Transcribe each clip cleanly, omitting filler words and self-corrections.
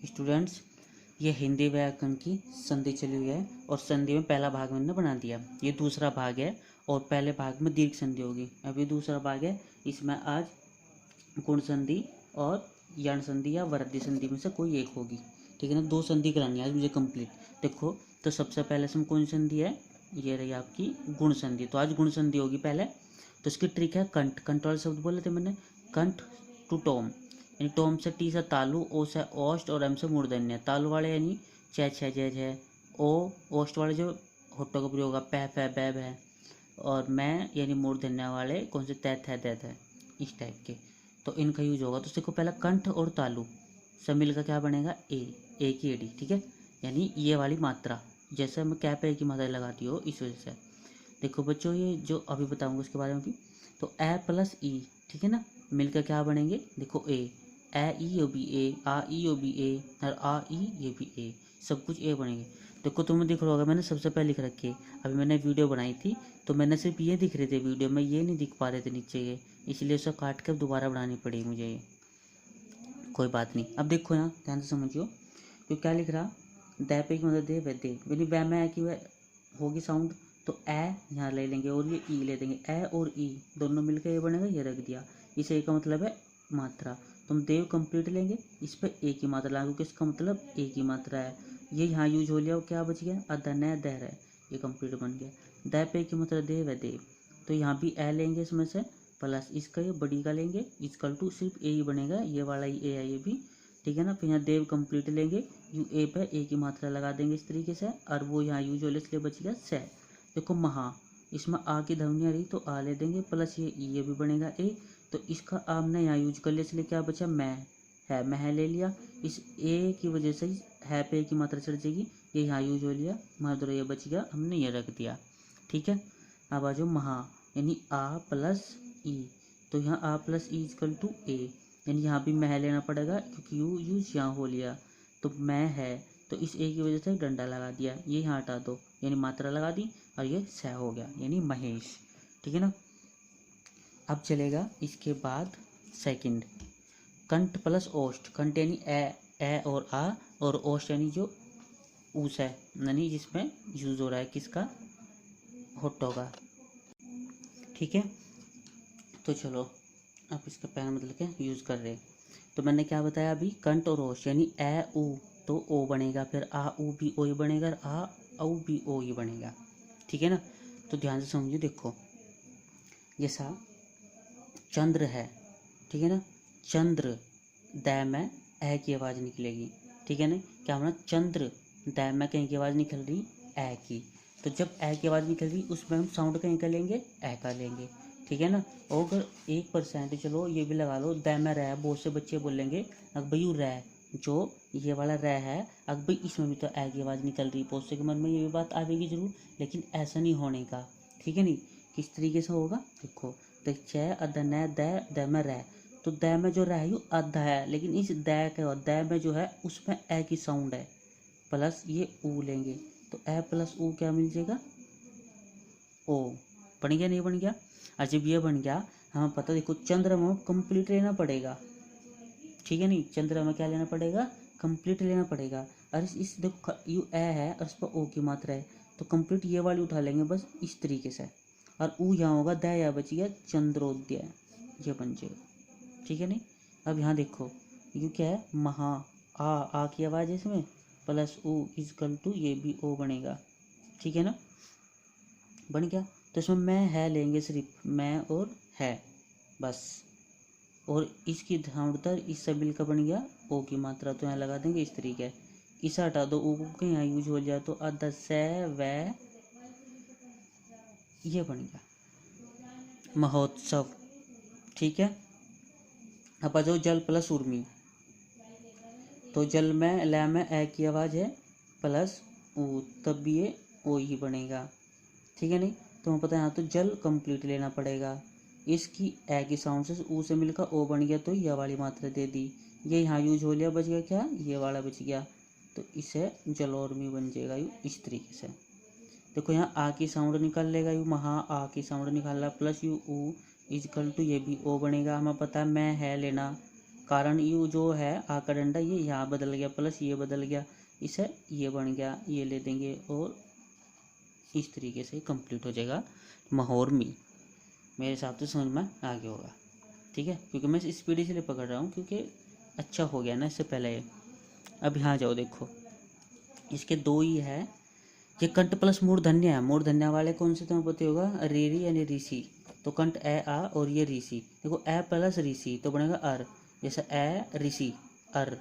Students, ये हिंदी व्याकरण की संधि चली हुई है और संधि में पहला भाग मैंने बना दिया। ये दूसरा भाग है और पहले भाग में दीर्घ संधि होगी। अभी दूसरा भाग है, इसमें आज गुण संधि और यण संधि या वृद्धि संधि में से कोई एक होगी। ठीक है ना, 2 संधि करानी है आज मुझे कंप्लीट। देखो, तो सबसे पहले इसमें कौन संधि है, ये रही आपकी गुण संधि। तो आज गुण संधि होगी पहले। तो इसकी ट्रिक है कंठ। कंठ वाले शब्द बोले थे मैंने, कंठ टू टोम, यानी टोम से टी से तालु, ओ से ओष्ठ और एम से मूर्धन्य। तालु वाले यानी च छ जय जय, ओ ओष्ठ वाले जो होठों का प्रयोग है पै फै बै भै, और मैं यानी मूर्धन्य वाले कौन से तै थे दै थे, इस टाइप के। तो इनका यूज होगा। तो देखो पहला कंठ और तालु सब मिलकर क्या बनेगा, ए की एडी। ठीक है, यानी ये वाली मात्रा जैसे मैं क्या पे की मात्रा लगाती हो इस वजह से। देखो बच्चों, ये जो अभी बताऊंगा उसके बारे में भी। तो ए प्लस ई, ठीक है ना, मिलकर क्या बनेंगे, देखो ए ई यो बी ए, आ ई यो बी ए और आ ई ये भी ए, सब कुछ ए बनेंगे। देखो तुम्हें दिख रहा होगा मैंने सबसे पहले लिख रखे। अभी मैंने वीडियो बनाई थी तो मैंने सिर्फ ये दिख रहे थे वीडियो में, ये नहीं दिख पा रहे थे नीचे ये, इसलिए उसे काट कर दोबारा बनानी पड़ी मुझे ये। कोई बात नहीं। अब देखो यहाँ ध्यान से समझियो, तो क्या लिख रहा, दै पे की मतलब दे व दे, यानी वह में की वह होगी साउंड। तो ए यहाँ ले लेंगे और ये ई ले देंगे। ए और ई दोनों मिलकर ये बनेगा, ये रख दिया। इस ए का मतलब है मात्रा। तुम देव कंप्लीट लेंगे, इस पर ए की मात्रा लागू, किसका मतलब ए की मात्रा है। ये यहाँ यूज हो लिया, क्या बच गया, अदन है दहर है, ये कंप्लीट बन गया। दै पे की मतलब दे व देव, तो यहाँ भी ए लेंगे इसमें से, प्लस इसका ये बड़ी का लेंगे, इक्वल टू सिर्फ ए ही बनेगा, ये वाला ही ए है ये भी। ठीक है ना, फिर यहाँ देव कंप्लीट लेंगे, यू ए पे ए की मात्रा लगा देंगे इस तरीके से, और वो यहाँ यूज हो लिया इसलिए बच गया से। देखो महा, इसमें आ की ध्वनि आ रही तो आ ले देंगे, प्लस ये भी बनेगा ए। तो इसका आपने यहाँ यूज कर लिया इसलिए क्या बचा, मैं है, मैं ले लिया। इस ए की वजह से है पे ए की मात्रा चढ़ जाएगी, ये यहाँ यूज हो लिया, मात्र ये बच गया, हमने ये रख दिया। ठीक है, अब आ जाओ महा, यानी आ प्लस ई। तो यहाँ आ प्लस ई इक्वल टू ए, यानी यहाँ भी मैं लेना पड़ेगा क्योंकि यू यूज यहाँ हो लिया। तो मैं है, तो इस ए की वजह से डंडा लगा दिया, ये यहाँ हटा दो, यानी मात्रा लगा दी और ये स हो गया, यानी महेश। ठीक है ना। अब चलेगा इसके बाद सेकंड, कंठ प्लस ओष्ठ। कंठ यानी ए और आ, और ओष्ठ यानी जो ऊस है, यानी जिसमें यूज हो रहा है किसका, होठों का। ठीक है, तो चलो अब इसका पैन बदल के यूज कर रहे। तो मैंने क्या बताया अभी, कंठ और ओष्ठ, यानी ए ऊ तो ओ बनेगा, फिर आ ऊ भी ओ ही बनेगा, और आ औ भी ओ ही बनेगा। ठीक है ना, तो ध्यान से समझिए। देखो जैसा चंद्र है, ठीक है ना, चंद्र दै में ए की आवाज़ निकलेगी। ठीक है ना, क्या होना, चंद्र दै में कहीं की आवाज़ निकल रही, ए की। तो जब ए की आवाज़ निकल रही उसमें हम साउंड कहीं का लेंगे, ए का लेंगे। ठीक है ना, और अगर 1% चलो ये भी लगा लो, दै में रह, बहुत से बच्चे बोलेंगे अगर भाई यू रह, जो ये वाला रह है, अगर भाई इसमें भी तो ए की आवाज़ निकल रही, बहुत से के मन में ये भी बात आएगी जरूर, लेकिन ऐसा नहीं होने का। ठीक है नहीं, किस तरीके से होगा, देखो, तो च अदन दै में रह, तो दै में जो रह है आधा है, लेकिन इस दै में जो है उसमें ए की साउंड है, प्लस ये ऊ लेंगे, तो ए प्लस ऊ क्या मिल जाएगा, ओ। बन गया नहीं बन गया। और जब ये बन गया, हमें पता, देखो चंद्रमा कंप्लीट लेना पड़ेगा। ठीक है नहीं, चंद्रमा क्या लेना पड़ेगा, कंप्लीट लेना पड़ेगा। और इस देखो यू ए है और इस पर ओ की मात्रा है, तो कंप्लीट ये वाली उठा लेंगे बस इस तरीके से, और ऊ यहाँ होगा, दै या बच गया चंद्रोदय, ये बन जाएगा। ठीक है नहीं। अब यहाँ देखो यू क्या है, महा, आ की आवाज़ है इसमें, प्लस ऊ इजकल टू ये भी ओ बनेगा। ठीक है ना, बन गया। तो इसमें मैं है लेंगे, सिर्फ मैं और है बस, और इसकी धावड़तर इससे मिलकर बन गया ओ की मात्रा, तो यहाँ लगा देंगे इस तरीके। इसे हटा दो, ओ को यहाँ यूज हो जाए, तो अद से व ये बन गया महोत्सव। ठीक है, अब आ जाओ जल प्लस उर्मी। तो जल में ल में ए की आवाज़ है, प्लस ऊ, तब भी ये ओ ही बनेगा। ठीक है नहीं, तो हमें पता है यहाँ तो जल कंप्लीट लेना पड़ेगा, इसकी ए की साउंड से ऊ से मिलकर ओ बन गया, तो यह वाली मात्रा दे दी, ये यहाँ यूज हो लिया, बच गया क्या, ये वाला बच गया, तो इसे जलोर्मी बन जाएगा यू इस तरीके से। देखो यहाँ आ की साउंड निकाल लेगा यू, महा आ की साउंड निकाल रहा, प्लस यू ऊ इजकल टू ये भी ओ बनेगा। हमें पता है मैं है लेना, कारण यू जो है आ का डंडा ये यहाँ बदल गया, प्लस ये बदल गया, इसे ये बन गया, ये ले देंगे और इस तरीके से कंप्लीट हो जाएगा माहौर मी। मेरे हिसाब से समझ में आ गया होगा, ठीक है, क्योंकि मैं स्पीड इसलिए पकड़ रहा हूँ क्योंकि अच्छा हो गया ना इससे पहले ये। अब यहाँ जाओ, देखो इसके दो ही है, ये कंठ प्लस मूर्धन्य है। मूर्धन्य वाले कौन से तुम्हें पता होगा, रेरी यानी ऋषि, तो कंठ ए आ और ये ऋषि, देखो ए प्लस ऋषि तो बनेगा अर, जैसे ए ऋषि अर,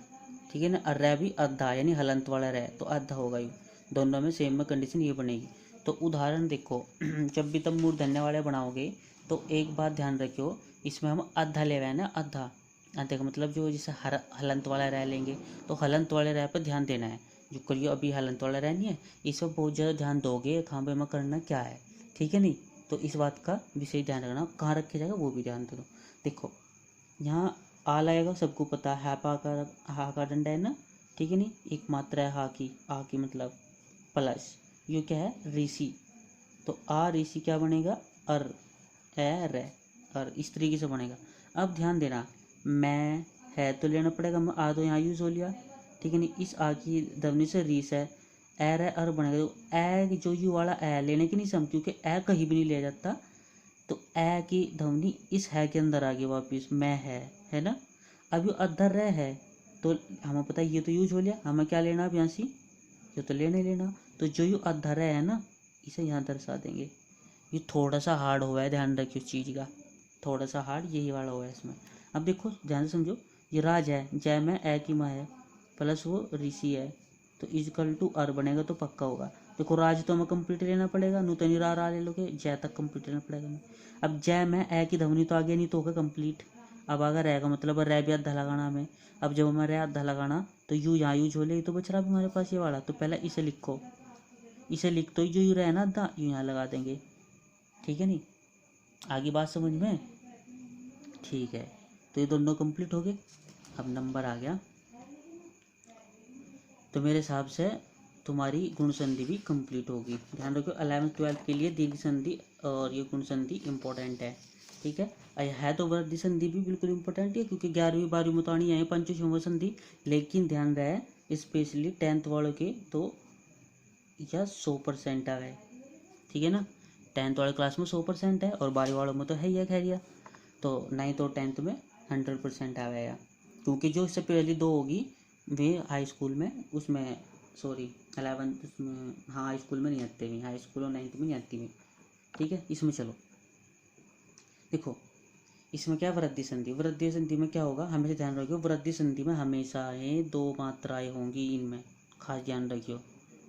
ठीक है ना। अर्रा भी अद्धा यानी हलंत वाला रह तो अद्धा होगा, यू दोनों में सेम में कंडीशन ये बनेगी। तो उदाहरण देखो जब भी तुम मूर्धन्य वाले बनाओगे तो एक बात ध्यान रखियो, इसमें हम अद्धा ले रहे हैं ना, अद्धा, अद्धा का मतलब जो जैसे हलंत वाला रह लेंगे तो हलंत वाले रह पर ध्यान देना है। जो करियो अभी हलंत वाला रह नहीं है, इस पर बहुत ज़्यादा ध्यान दोगे कहाँ पे में करना क्या है, ठीक है नहीं। तो इस बात का विशेष ध्यान रखना, कहाँ रखे जाएगा वो भी ध्यान दे दो। देखो यहाँ आ लाएगा, सबको पता है हा का डंडा है ना, ठीक है नहीं, एक मात्रा है हा की, आ की मतलब प्लस ये क्या है ऋषि, तो आ ऋषि क्या बनेगा अर, ए रे और इस तरीके से बनेगा। अब ध्यान देना, मैं है तो लेना पड़ेगा, मैं आ तो यहाँ यूज हो लिया, ठीक है नहीं, इस आ की ध्वनि से रीस है, ए रे अर बनेगा। तो ए जो यू वाला ए लेने की नहीं सम, क्योंकि ए कहीं भी नहीं लिया जाता, तो ए की ध्वनि इस है के अंदर आ गई वापिस, मैं है ना। अब ये अद्धर रह है तो हमें पता है ये तो यूज हो लिया, हमें क्या लेना अब यहाँ से, ये तो लेना ही लेना, तो जो यू अद्धर है ना इसे यहाँ दर्शा देंगे। ये थोड़ा सा हार्ड हुआ है, ध्यान रखियो उस चीज़ का, थोड़ा सा हार्ड यही वाला हुआ है इसमें। अब देखो ध्यान से समझो, ये राज है, जय में ए की माँ है प्लस वो ऋषि है, तो इजकल टू अर बनेगा तो पक्का होगा। देखो राज तो हमें कंप्लीट लेना पड़ेगा, नूतनी रा ले लोगे, जय तक कंप्लीट लेना पड़ेगा हमें। अब जय में ए की ध्वनि तो आगे नहीं तो होगा कंप्लीट, अब अगर रहेगा मतलब रै भी अद्धा लगाना हमें। अब जब हमें रै अद्धा लगाना तो यू यहाँ यूज हो ले, तो बच रहा भी हमारे पास ये वाला, तो पहले इसे लिखो, इसे लिख तो जो यू रहे ना अद्धा यू यहाँ लगा देंगे, ठीक है नहीं। आगे बात समझ में, ठीक है, तो ये दोनों कंप्लीट हो गए। अब नंबर आ गया, तो मेरे हिसाब से तुम्हारी गुण संधि भी कंप्लीट होगी। ध्यान रखो 11th-12th के लिए दीर्घ संधि और ये गुण संधि इंपॉर्टेंट है, ठीक है तो वृद्धि संधि भी बिल्कुल इंपॉर्टेंट है, क्योंकि 11वीं 12वीं में तो आनी है पंचशिव संधि, लेकिन ध्यान रहे स्पेशली 10th वालों के तो यह 100% आ गए, ठीक है ना। 10th वाले क्लास में 100% है और 12वीं वालों में तो है ही है खैरिया, तो 9th और 10th में 100% आ गया, क्योंकि जो इससे पहली दो होगी वे हाई स्कूल में, उसमें सॉरी 11th उसमें, हाँ हाई स्कूल में नहीं आते हुए, हाई स्कूल और 9th में नहीं आती हुई, ठीक है। इसमें चलो देखो, इसमें क्या वृद्धि संधि, वृद्धि संधि में क्या होगा हमेशा ध्यान रखियो, वृद्धि संधि में हमेशा है दो मात्राएं होंगी, इनमें खास ध्यान रखियो,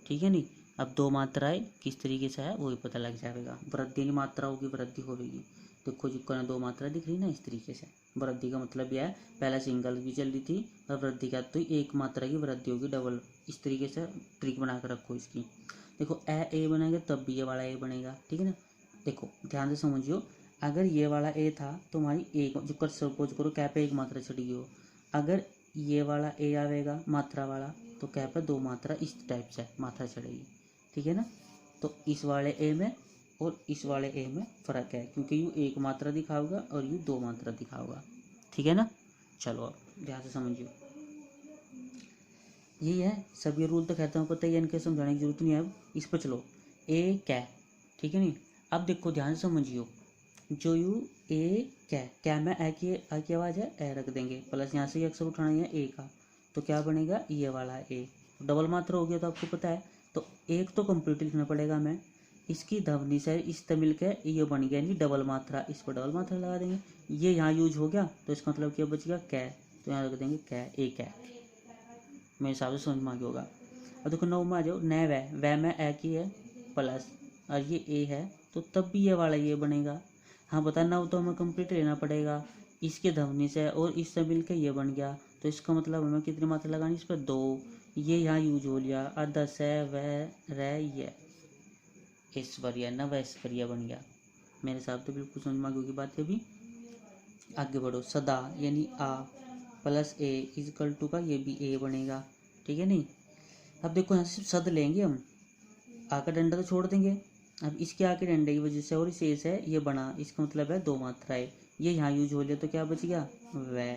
ठीक है नहीं। अब दो मात्राएं किस तरीके से है वो भी पता लग जाएगा, वृद्धि की मात्रा होगी वृद्धि होगी, देखो जो दो मात्रा दिख रही ना इस तरीके से, वृद्धि का मतलब यह है पहला सिंगल भी चल रही थी और वृद्धि का तो एक मात्रा की वृद्धि होगी डबल, इस तरीके से ट्रिक बना कर रखो इसकी। देखो ए बनेगा तब भी ये वाला ए बनेगा, ठीक है ना। देखो ध्यान से समझियो, अगर ये वाला ए था तो हमारी एक जो कर सपोज करो क्या पे एक मात्रा चढ़ी हो, अगर ये वाला ए आवेगा मात्रा वाला तो क्या पे दो मात्रा इस टाइप से मात्रा चढ़ेगी, ठीक है ना। तो इस वाले ए में और इस वाले ए में फ़र्क है, क्योंकि यू एक मात्रा दिखाओगा और यू दो मात्रा दिखाओगा, ठीक है ना। चलो अब ध्यान से समझिए, यही है सभी रूल तो कहता हूँ पता ही है, इनके समझाने की जरूरत नहीं है। अब इस पर चलो ए क्या, ठीक है नहीं। अब देखो ध्यान से समझियो, जो यू ए क्या में ए की आवाज़ है ए रख देंगे, प्लस यहाँ से ये अक्षर उठाना है ए का, तो क्या बनेगा ये वाला ए, डबल मात्रा हो गया तो आपको पता है, तो एक तो कंप्लीट लिखना पड़ेगा हमें, इसकी ध्वनि से इस तमिल के ये बन गया नहीं डबल मात्रा, इस पर डबल मात्रा लगा देंगे, ये यहाँ यूज हो गया तो इसका मतलब क्या बच गया कै, तो यहाँ रख देंगे कै ए कै, मेरे हिसाब से समझ में आ गया होगा। अब देखो नौ में आ जाओ, न वह में ए की है प्लस और ये ए है तो तब भी ये वाला ये बनेगा, हाँ बता नौ तो हमें कंप्लीट लेना पड़ेगा, इसके ध्वनि से और इससे मिल के ये बन गया, तो इसका मतलब हमें कितनी मात्रा लगानी इस पर दो, ये यहाँ यूज हो लिया अद से वह रह ये ऐश्वर्या न वह ऐश्वर्या बन गया, मेरे हिसाब से बिल्कुल समझ में आ गई बात है। अभी आगे बढ़ो, सदा यानी आ प्लस ए इजकल टू का ये भी ए बनेगा, ठीक है नहीं। अब देखो यहाँ से सद लेंगे हम, आ का डंडा तो छोड़ देंगे, अब इसके आके डंडे की वजह से और शेष है ये बना, इसका मतलब है दो मात्रा है, ये यहाँ यूज हो लिया तो क्या बच गया वह,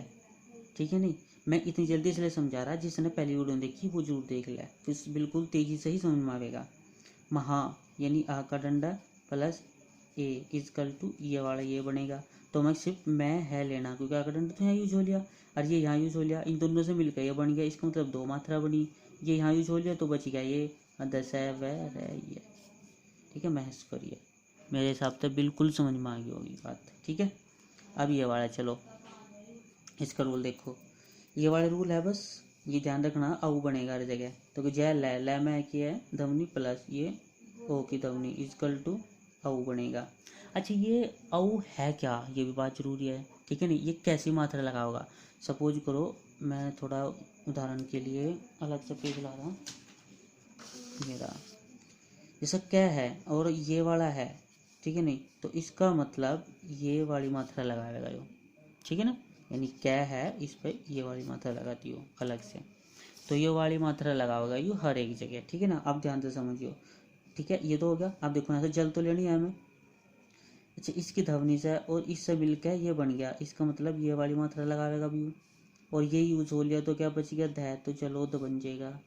ठीक है नहीं। मैं इतनी जल्दी इसलिए समझा रहा, जिसने पहली वीडियो देखी वो जरूर देख ले, फिर बिल्कुल तेज़ी से ही समझ में आएगा। महा यानी आ का डंडा प्लस ए इजकल टू ये वाला ये बनेगा। तो मैं सिर्फ मैं है लेना, क्योंकि आ का डंडा तो यहाँ यूज हो लिया और ये यहाँ यूज हो लिया, इन दोनों से मिलकर ये बन गया, इसका मतलब दो मात्रा बनी। ये यहाँ यूज हो लिया तो बच गया ये दस है वह रह ये। ठीक है, महस करिए, मेरे हिसाब से बिल्कुल समझ में आ गई होगी बात। ठीक है, अब ये वाला चलो इसका रूल देखो। ये वाला रूल है, बस ये ध्यान रखना, औ बनेगा हर जगह। तो जय ल में क्या है ध्वनि प्लस ये ओ की ध्वनि इजकल टू औ बनेगा। अच्छा ये औ है क्या, ये भी बात जरूरी है। ठीक है नहीं, ये कैसी मात्रा लगा होगा। सपोज करो मैं थोड़ा उदाहरण के लिए अलग से पेज ला रहा हूँ, मेरा जैसा क्या है और ये वाला है। ठीक है नहीं, तो इसका मतलब ये वाली मात्रा लगाएगा जो। ठीक है ना, यानी क्या है इस पर ये वाली मात्रा लगाती हो अलग से, तो ये वाली मात्रा लगाओगा यू हर एक जगह। ठीक है ना, आप ध्यान से समझियो। ठीक है, ये तो हो गया। आप देखो यहाँ से जल तो लेनी है हमें। अच्छा, इसकी ध्वनि से और इससे मिलकर ये बन गया, इसका मतलब ये वाली मात्रा लगाएगा भी, और ये यूज हो लिया तो क्या बच गया ध, तो चलो द बन जाएगा।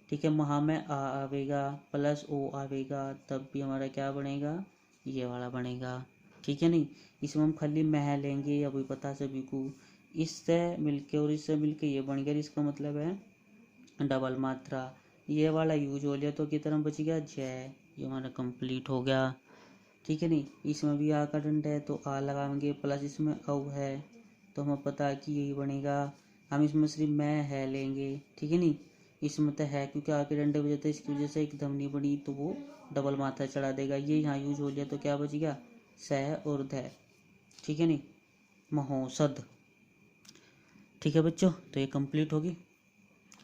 ठीक है, महा में आ आवेगा प्लस ओ आवेगा, तब भी हमारा क्या बनेगा ये वाला बनेगा। ठीक है नहीं, इसमें हम खाली मह लेंगे या कोई पता सभी को, इससे मिलके और इससे मिलके ये बन गया, इसका मतलब है डबल मात्रा। ये वाला यूज हो लिया तो कितना बच गया जय, ये हमारा कंप्लीट हो गया। ठीक है नहीं, इसमें भी आ का डंडा है तो आ लगाएंगे, प्लस इसमें औ है तो हमें पता है कि यही बनेगा। हम इसमें सिर्फ मैं है लेंगे। ठीक है नहीं, इसमें तो है क्योंकि आ के डंडे वजह से इसकी वजह से एक ध्वनि बनी तो वो डबल मात्रा चढ़ा देगा, ये यहाँ यूज हो लिया तो क्या बच गया सह और ध। ठीक है नहीं, महोसद। ठीक है बच्चों, तो ये कंप्लीट होगी।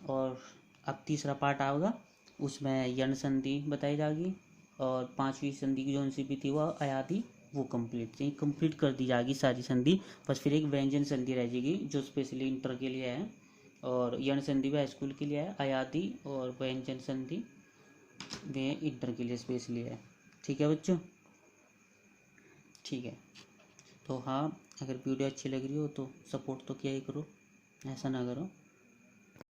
और अब तीसरा पार्ट आएगा, उसमें यण संधि बताई जाएगी, और पांचवी संधि की जो सी भी थी वह अयादि, वो कंप्लीट कर दी जाएगी सारी संधि। बस फिर एक व्यंजन संधि रह जाएगी जो स्पेशली इंटर के लिए है, और यण संधि भी स्कूल के लिए है, अयादि और व्यंजन संधि वे इंटर के लिए स्पेशली है। ठीक है बच्चों, ठीक है। तो हाँ, अगर वीडियो अच्छी लग रही हो तो सपोर्ट तो किया ही करो, ऐसा ना करो।